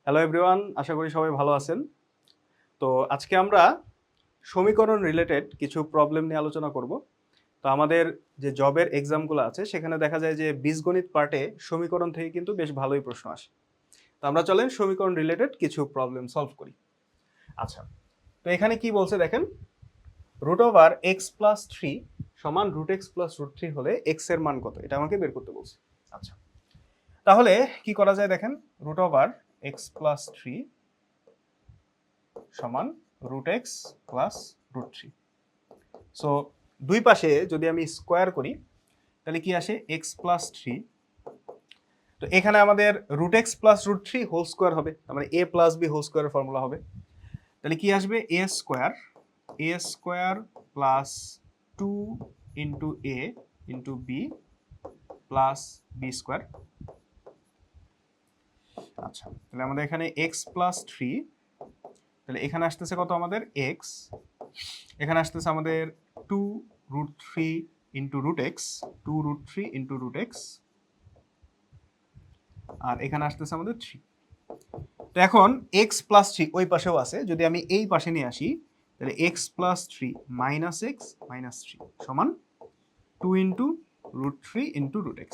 Hello everyone, আশা করি সবাই ভালো আছেন। তো আজকে আমরা সমীকরণ রিলেটেড কিছু প্রবলেম নিয়ে আলোচনা করব। তো আমাদের যে জবের এক্সামগুলো আছে সেখানে দেখা যায় যে বীজগণিত পার্টে সমীকরণ থেকে কিন্তু বেশ ভালোই প্রশ্ন আসে। তো আমরা চলেন সমীকরণ রিলেটেড কিছু প্রবলেম সলভ করি। আচ্ছা, তো এখানে কি বলছে দেখেন, √(x+3) সমান √(x+√3) হলে x এর মান কত, এটা আমাকে বের করতে বলছে। আচ্ছা, তাহলে কি করা যায় দেখেন, √(x+3) সমান √(x+√3). সো দুই পাশে যদি আমি স্কোয়ার করি তাহলে কি আসে, x+3। তো এখানে আমাদের √(x+√3) হোল স্কোয়ার হবে, তার মানে a+b হোল স্কোয়ারের ফর্মুলা হবে। তাহলে কি আসবে, a² plus 2 into a into b plus b²। আচ্ছা, তাহলে আমাদের এখানে x+3, তাহলে এখানে আসতেছে কত আমাদের x, এখানে আসতেছে আমাদের 2√3 ইন্টু √x, 2√3 ইন্টু √x, আর এখানে আসতেছে আমাদের 3। তো এখন x+3 ওই পাশেও আছে, যদি আমি এই পাশে নিয়ে আসি তাহলে x+3 মাইনাস এক্স মাইনাস 3 সমান 2 ইন্টু √3 ইন্টু √x।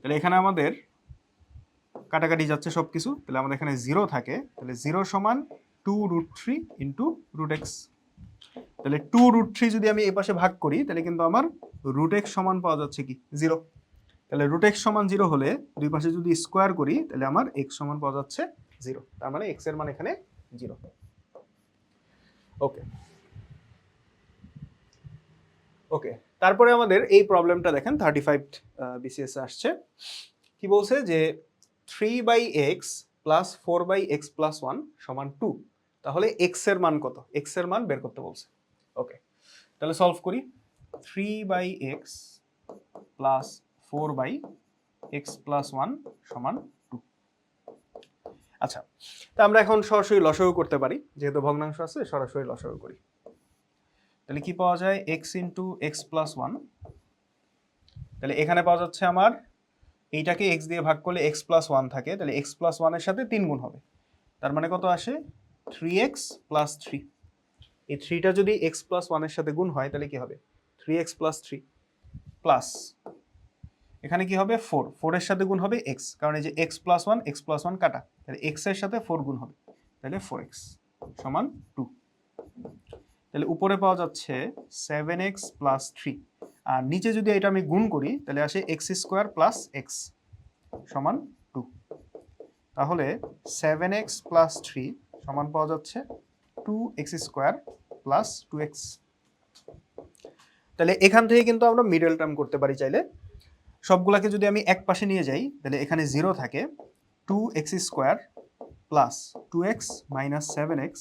তাহলে এখানে আমাদের কাটাকাটি যাচ্ছে সব কিছু, তাহলে আমাদের এখানে 0 থাকে, তাহলে 0 সমান 2√3 ইন্টু √x। তাহলে 2√3 যদি আমি এই পাশে ভাগ করি তাহলে কিন্তু আমার √x সমান পাওয়া যাচ্ছে কি 0। তাহলে √x সমান 0 হলে দুই পাশে যদি স্কোয়ার করি তাহলে আমার x সমান পাওয়া যাচ্ছে 0, তার মানে x এর মান এখানে 0। ওকে ওকে, তারপরে আমাদের এই প্রবলেমটা দেখেন 35 বিসিএস আসছে। কি বলছে যে 3/x প্লাস 4/x প্লাস 1 সমান 2, তাহলে x এর মান কত, x এর মান বের করতে বলছে। ওকে, তাহলে সলভ করি। 3/x প্লাস 4/x প্লাস 1 সমান 2। আচ্ছা, তা আমরা এখন সরাসরি লসাগু করতে পারি, যেহেতু ভগ্নাংশ আছে সরাসরি লসাগু করি। তাহলে কি পাওয়া যায়, x ইন্টু এক্স প্লাস 1, তাহলে এখানে পাওয়া যাচ্ছে আমার এইটাকে x দিয়ে ভাগ করলে x প্লাস 1 থাকে, তাহলে x প্লাস 1 এর সাথে 3 গুণ হবে, তার মানে কত আসে 3x প্লাস 3। এই 3টা যদি x প্লাস 1 এর সাথে গুণ হয় তাহলে কি হবে, 3x প্লাস 3 প্লাস এখানে কি হবে 4, 4 এর সাথে গুণ হবে x, কারণ এই যে x প্লাস 1 কাটা, তাহলে x এর সাথে 4 গুণ হবে, তাহলে 4x সমান 2। তাহলে উপরে পাওয়া যাচ্ছে 7x প্লাস 3, আর নিচে যদি এটা আমি গুণ করি তাহলে আসে x² প্লাস x সমান 2। তাহলে 7x প্লাস 3 সমান পাওয়া যাচ্ছে 2x² প্লাস 2x। তাহলে এখান থেকে কিন্তু আমরা মিডল টার্ম করতে পারি চাইলে। সবগুলাকে যদি আমি এক পাশে নিয়ে যাই তাহলে এখানে 0 থাকে, 2x² plus 2x minus 7x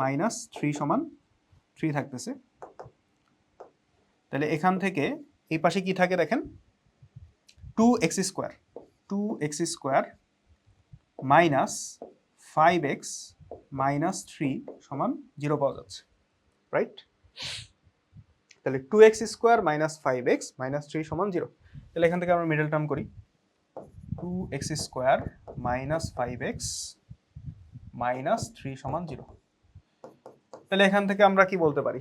minus 3 সমান 3 থাকতেছে। তাহলে এখান থেকে এই পাশে কি থাকে দেখেন, 2x² মাইনাস 5x মাইনাস 3 সমান 0 পাওয়া যাচ্ছে, রাইট? তাহলে 2x² মাইনাস 5x মাইনাস 3 সমান 0। তাহলে এখান থেকে আমরা মিডল টার্ম করি, 2x² মাইনাস 5x মাইনাস 3 সমান 0। তাহলে এখান থেকে আমরা কি বলতে পারি,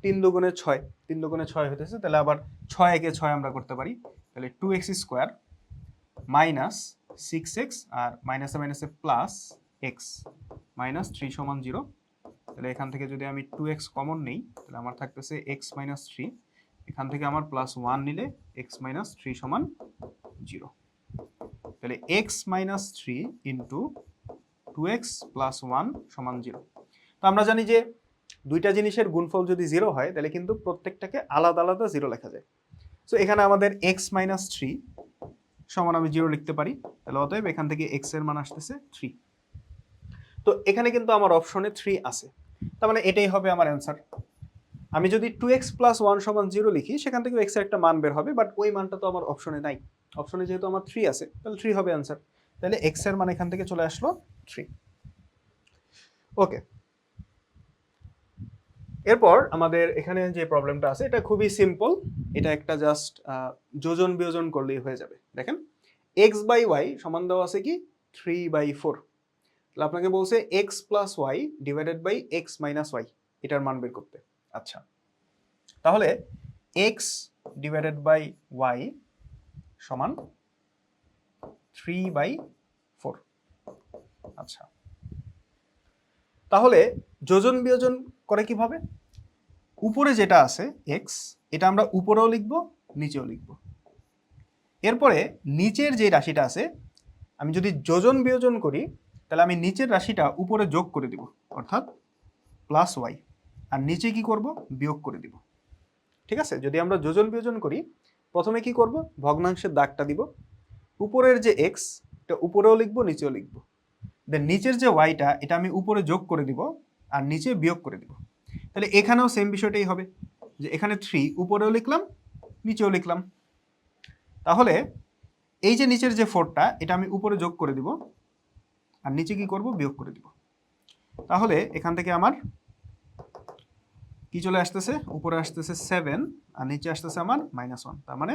3 দুগুণে 6, 3 দুগুণে 6 হইতেছে, তাহলে আবার 6 একে 6 আমরা করতে পারি। তাহলে 2x² মাইনাস 6x আর মাইনাসে মাইনাসে প্লাস x মাইনাস 3 সমান 0। তাহলে এখান থেকে যদি আমি 2x কমন নেই তাহলে আমার থাকতেছে x মাইনাস 3, এখান থেকে আমার প্লাস 1 নিলে x মাইনাস 3 সমান 0। তাহলে x minus 3 into 2x plus 1 সমান 0। তো আমরা জানি যে দুইটা জিনিসের গুণফল যদি 0 হয় তাহলে কিন্তু প্রত্যেকটাকে আলাদা আলাদা 0 লেখা যায়। সো এখানে আমাদের x মাইনাস 3 সমান আমি 0 লিখতে পারি, তাহলে অতএব এখান থেকে x এর মান আসতেছে 3। তো এখানে কিন্তু আমার অপশনে 3 আছে, তার মানে এটাই হবে আমার অ্যান্সার। আমি যদি 2x প্লাস 1 সমান 0 লিখি সেখান থেকে x এর একটা মান বের হবে, বাট ওই মানটা তো আমার অপশনে নাই। অপশনে যেহেতু আমার 3 আছে তাহলে 3 হবে অ্যান্সার। তাহলে x এর মান এখান থেকে চলে আসলো 3। ওকে, এরপর আমাদের এখানে যে প্রবলেমটা আছে এটা খুবই সিম্পল, এটা একটা জাস্ট যোজন বিয়োজন করলেই হয়ে যাবে। দেখেন x বাই y সমান দেওয়া আছে কি 3/4। তাহলে আপনাকে বলছে x plus y divided by x minus y, এটার মান বের করতে। আচ্ছা, তাহলে x ডিভাইডেড বাই ওয়াই সমান 3/4। আচ্ছা, তাহলে যোজন বিয়োজন করে কিভাবে? উপরে যেটা আছে x, এটা আমরা উপরেও লিখব নিচেও লিখব। এরপরে নিচের যে রাশিটা আছে, আমি যদি যোজন বিয়োজন করি তাহলে আমি নিচের রাশিটা উপরে যোগ করে দিব, অর্থাৎ প্লাস ওয়াই, আর নিচে কি করব? বিয়োগ করে দিব। ঠিক আছে, যদি আমরা যোজন বিয়োজন করি প্রথমে কি করব? ভগ্নাংশের দাগটা দিব, উপরের যে এক্স এটা উপরেও লিখব নিচেও লিখব, দেন নিচের যে ওয়াইটা এটা আমি উপরে যোগ করে দিব আর নিচে বিয়োগ করে দিব। তাহলে এখানেও সেম বিষয়টাই হবে, যে এখানে 3 উপরেও লিখলাম নিচেও লিখলাম। তাহলে এই যে নিচের যে 4টা এটা আমি উপরে যোগ করে দিব আর নিচে কি করব? বিয়োগ করে দিব। তাহলে এখান থেকে আমার কি চলে আসতেছে? উপরে আসতেছে 7 আর নিচে আসতেছে আমার -1, তার মানে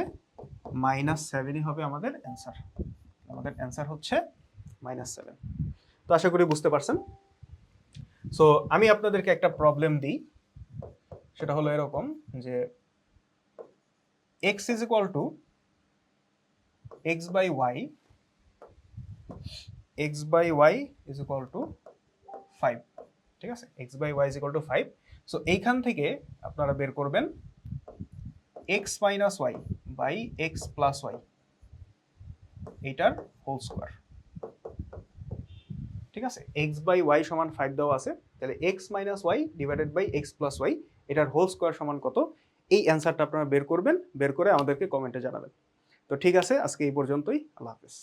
-7ই হবে আমাদের অ্যান্সার। আমাদের অ্যান্সার হচ্ছে -7। তো আশা করি বুঝতে পারছেন। সো আমি আপনাদেরকে একটা প্রবলেম দিই, সেটা হলো এরকম যে x is equal to x by y, x by y is equal to 5। ঠিক আছে, x by y is equal to 5। So এইখান থেকে আপনারা বের করবেন x minus y by x plus y, এইটার হোল স্কয়ার। ঠিক আছে, x by y সমান 5 দেওয়া আছে, তাহলে x minus y divided by x plus y এটার হোল স্কয়ার সমান কত? এই অ্যান্সারটা আপনারা বের করবেন, বের করে আমাদেরকে কমেন্টে জানাবেন। তো ঠিক আছে, আজকে এই পর্যন্তই। আল্লাহ হাফেজ।